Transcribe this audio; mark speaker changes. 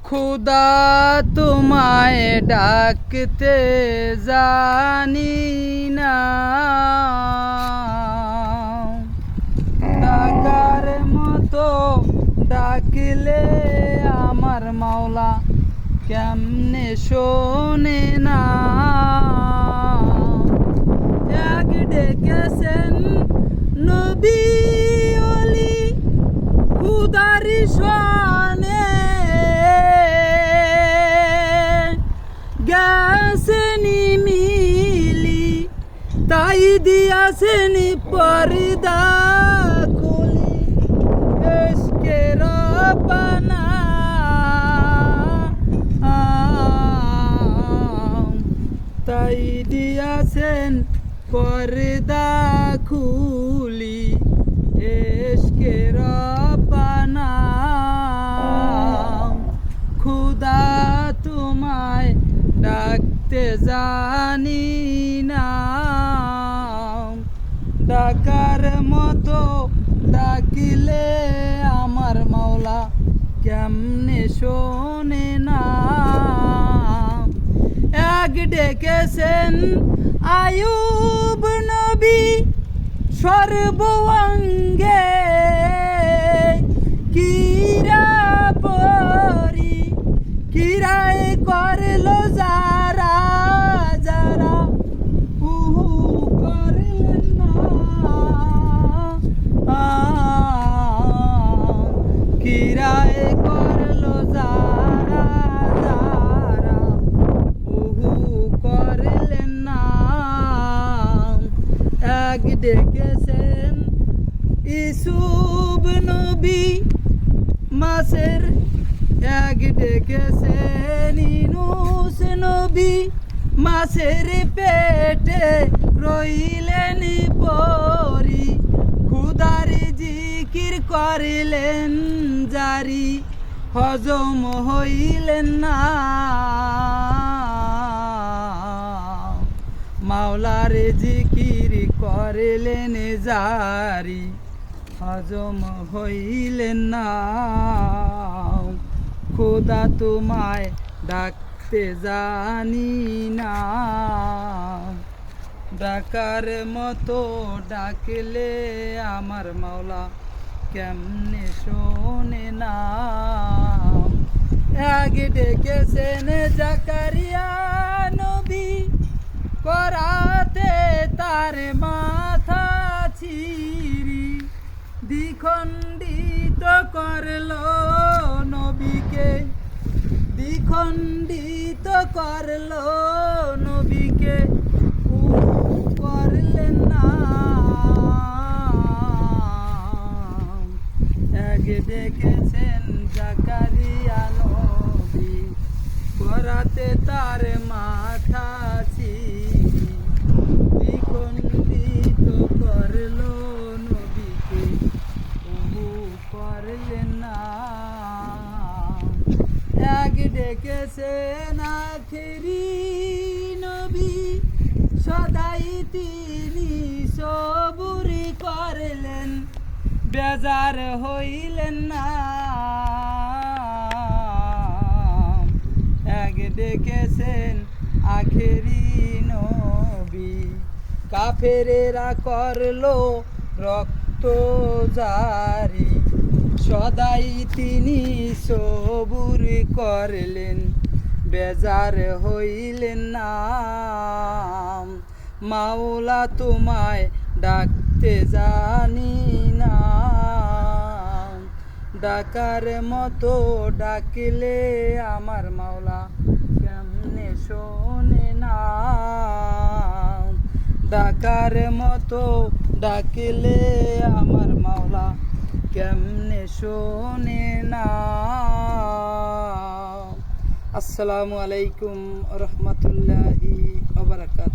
Speaker 1: খুদা তোমায় ডাকতে জানি না, ডাকার মতো ডাকলে আমার মাওলা কেমনে শোনে না। এক ডেকেছেন নবী ওলি খুদার শানে, গেছেনি মিলি তাই দিয়াছেন পর্দা খুলি, ইশকে রব্বানা তাই দিয়াছেন পর্দা খুলি, ইশকে রব্বানা। খুদা তোমায় ডাকতে জানি না, ডাকার মতো ডাকিলে আমার মাওলা কেমনে শোনে না। এক ডেকেছেন আয়ুব নবী সর্বঙ্গে, কিরা পরি কিরায় করলো যারা যারা উহু করলেন না, কিরায় করলো যারা যারা উহু করলেন না। এক ডেকেছেন ইসুব নবী মাসের, এক ডেকেছেন ইনুস নবী মাছের পেটে রইলেন পরি, খুদার জিকির করিলেন জারি হজম হইলেন না। মাওলার জিকির করিলেন জারি হজম হইলেন না। খোদা তোমায় ডাকতে জানি না, ডাকার মতো ডাকলে আমার মাওলা কেমনে শোনে না। এক ডেকেছেন জাকারিয়া নবী করাতে তার মাথা ছিরি, দ্বিখণ্ডিত করলো নবীকে, দ্বিখণ্ডিত করলো নবীকে করলেন না। এক ডেকেছেন জাকারিয়া নবী করাতে তার মাথা ছিরি, দ্বিখণ্ডিত করলো নবীকে করলেন না। এক ডেকেছেন আখেরি নবী সদাই তিনি সবুর করলেন, বেজার হইলেন না। এক ডেকেছেন আখেরি নবী কাফেরেরা করলো রক্ত জারি, সদাই তিনি সবুর করলেন, বেজার হইলেন না। মাওলা তোমায় ডাকতে জানি না, ডাকার মতো ডাকলে আমার মাওলা কেমনে শোনে না, ডাকার মতো ডাকলে আমার মাওলা কেমনে শোনে না। আসসালামু আলাইকুম রহমতুল্লাহি ওয়া বারাকাতুহু।